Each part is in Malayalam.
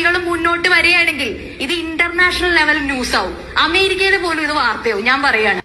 സ്ത്രീകളും മുന്നോട്ട് വരികയാണെങ്കിൽ ഇത് ഇന്റർനാഷണൽ ലെവൽ ന്യൂസ് ആവും. അമേരിക്കയിൽ പോലും ഇത് വാർത്തയാവും. ഞാൻ പറയാണ്.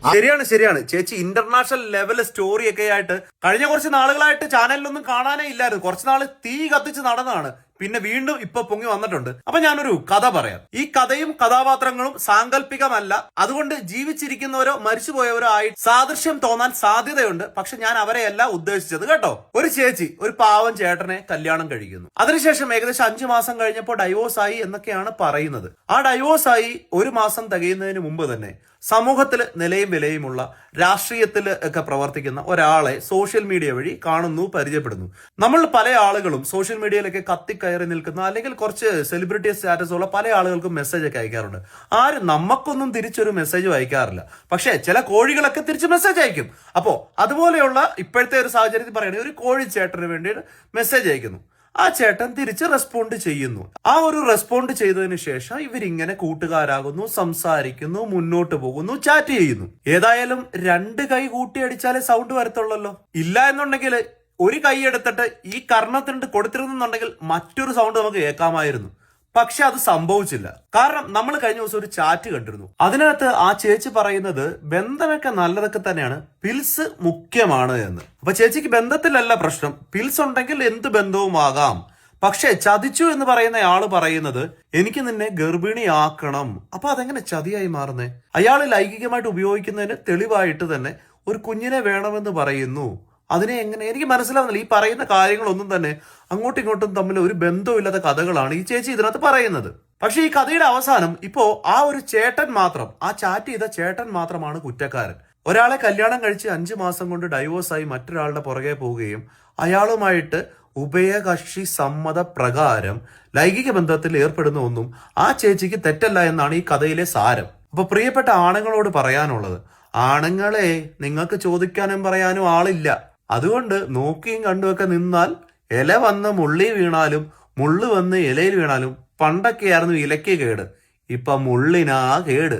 ശരിയാണ് ചേച്ചി. ഇന്റർനാഷണൽ ലെവൽ സ്റ്റോറി ഒക്കെ ആയിട്ട് കഴിഞ്ഞ കുറച്ച് നാളുകളായിട്ട് ചാനലിലൊന്നും കാണാനേ ഇല്ലായിരുന്നു. കുറച്ച് നാള് തീ കത്തിച്ച് നടന്നതാണ്. പിന്നെ വീണ്ടും ഇപ്പൊ പൊങ്ങി വന്നിട്ടുണ്ട്. അപ്പൊ ഞാനൊരു കഥ പറയാം. ഈ കഥയും കഥാപാത്രങ്ങളും സാങ്കല്പികമല്ല. അതുകൊണ്ട് ജീവിച്ചിരിക്കുന്നവരോ മരിച്ചുപോയവരോ ആയി സാദൃശ്യം തോന്നാൻ സാധ്യതയുണ്ട്. പക്ഷെ ഞാൻ അവരെയല്ല ഉദ്ദേശിച്ചത് കേട്ടോ. ഒരു ചേച്ചി ഒരു പാവം ചേട്ടനെ കല്യാണം കഴിക്കുന്നു. അതിനുശേഷം ഏകദേശം 5 മാസം കഴിഞ്ഞപ്പോൾ ഡൈവോഴ്സ് ആയി എന്നൊക്കെയാണ് പറയുന്നത്. ആ ഡൈവോഴ്സ് ആയി 1 മാസം തികയുന്നതിന് മുമ്പ് തന്നെ സമൂഹത്തിൽ നിലയും വിലയുമുള്ള രാഷ്ട്രീയത്തിൽ ഒക്കെ പ്രവർത്തിക്കുന്ന ഒരാളെ സോഷ്യൽ മീഡിയ വഴി കാണുന്നു, പരിചയപ്പെടുന്നു. നമ്മൾ പല ആളുകളും സോഷ്യൽ മീഡിയയിലൊക്കെ കത്തിക്കയറി നിൽക്കുന്ന അല്ലെങ്കിൽ കുറച്ച് സെലിബ്രിറ്റി സ്റ്റാറ്റസ് ഉള്ള പല ആളുകൾക്കും മെസ്സേജ് ഒക്കെ അയക്കാറുണ്ട്. ആരും നമുക്കൊന്നും തിരിച്ചൊരു മെസ്സേജ് അയക്കാറില്ല. പക്ഷെ ചില കോഴികളൊക്കെ തിരിച്ച് മെസ്സേജ് അയക്കും. അപ്പോ അതുപോലെയുള്ള ഇപ്പോഴത്തെ ഒരു സാഹചര്യത്തിൽ പറയുകയാണെങ്കിൽ ഒരു കോഴി ചേട്ടന് വേണ്ടി മെസ്സേജ് അയക്കുന്നു. ആ ചേട്ടൻ തിരിച്ച് റെസ്പോണ്ട് ചെയ്യുന്നു. ആ ഒരു റെസ്പോണ്ട് ചെയ്തതിന് ശേഷം ഇവരിങ്ങനെ കൂട്ടുകാരാകുന്നു, സംസാരിക്കുന്നു, മുന്നോട്ട് പോകുന്നു, ചാറ്റ് ചെയ്യുന്നു. ഏതായാലും 2 കൈ കൂട്ടിയടിച്ചാലേ സൗണ്ട് വരത്തുള്ളല്ലോ. ഇല്ല എന്നുണ്ടെങ്കിൽ ഒരു കൈ എടുത്തിട്ട് ഈ കർണത്തിനുണ്ട് കൊടുത്തിരുന്നുണ്ടെങ്കിൽ മറ്റൊരു സൗണ്ട് നമുക്ക് കേൾക്കാമായിരുന്നു. പക്ഷെ അത് സംഭവിച്ചില്ല. കാരണം നമ്മൾ കഴിഞ്ഞ ദിവസം ഒരു ചാറ്റ് കണ്ടിരുന്നു. അതിനകത്ത് ആ ചേച്ചി പറയുന്നത് ബന്ധമൊക്കെ നല്ലതൊക്കെ തന്നെയാണ്, പിൽസ് മുഖ്യമാണ് എന്ന്. അപ്പൊ ചേച്ചിക്ക് ബന്ധത്തിലല്ല പ്രശ്നം, പിൽസ് ഉണ്ടെങ്കിൽ എന്ത് ബന്ധവും ആകാം. പക്ഷെ ചതിച്ചു എന്ന് പറയുന്ന ആള് പറയുന്നത് എനിക്ക് നിന്നെ ഗർഭിണിയാക്കണം. അപ്പൊ അതെങ്ങനെ ചതിയായി മാറുന്നേ? അയാൾ ലൈംഗികമായിട്ട് ഉപയോഗിക്കുന്നതിന് തെളിവായിട്ട് തന്നെ ഒരു കുഞ്ഞിനെ വേണമെന്ന് പറയുന്നു. അതിനെ എങ്ങനെ എനിക്ക് മനസ്സിലാവുന്നില്ല. ഈ പറയുന്ന കാര്യങ്ങളൊന്നും തന്നെ അങ്ങോട്ടും ഇങ്ങോട്ടും തമ്മിൽ ഒരു ബന്ധമില്ലാത്ത കഥകളാണ് ഈ ചേച്ചി ഇതിനകത്ത് പറയുന്നത്. പക്ഷെ ഈ കഥയുടെ അവസാനം ഇപ്പോ ആ ഒരു ചേട്ടൻ മാത്രം, ആ ചാറ്റ് ചെയ്ത ചേട്ടൻ മാത്രമാണ് കുറ്റക്കാരൻ. ഒരാളെ കല്യാണം കഴിച്ച് 5 മാസം കൊണ്ട് ഡൈവോഴ്സായി മറ്റൊരാളുടെ പുറകെ പോവുകയും അയാളുമായിട്ട് ഉഭയകക്ഷി സമ്മത പ്രകാരം ലൈംഗിക ബന്ധത്തിൽ ഏർപ്പെടുന്ന ഒന്നും ആ ചേച്ചിക്ക് തെറ്റല്ല എന്നാണ് ഈ കഥയിലെ സാരം. അപ്പൊ പ്രിയപ്പെട്ട ആണുങ്ങളോട് പറയാനുള്ളത്, ആണുങ്ങളെ നിങ്ങൾക്ക് ചോദിക്കാനും പറയാനും ആളില്ല. അതുകൊണ്ട് നോക്കിയും കണ്ടുമൊക്കെ നിന്നാൽ ഇല വന്ന് മുള്ളി വീണാലും മുള്ളു വന്ന് ഇലയിൽ വീണാലും പണ്ടൊക്കെയായിരുന്നു ഇലയ്ക്ക് കേട്, ഇപ്പൊ മുള്ളിനാ കേട്.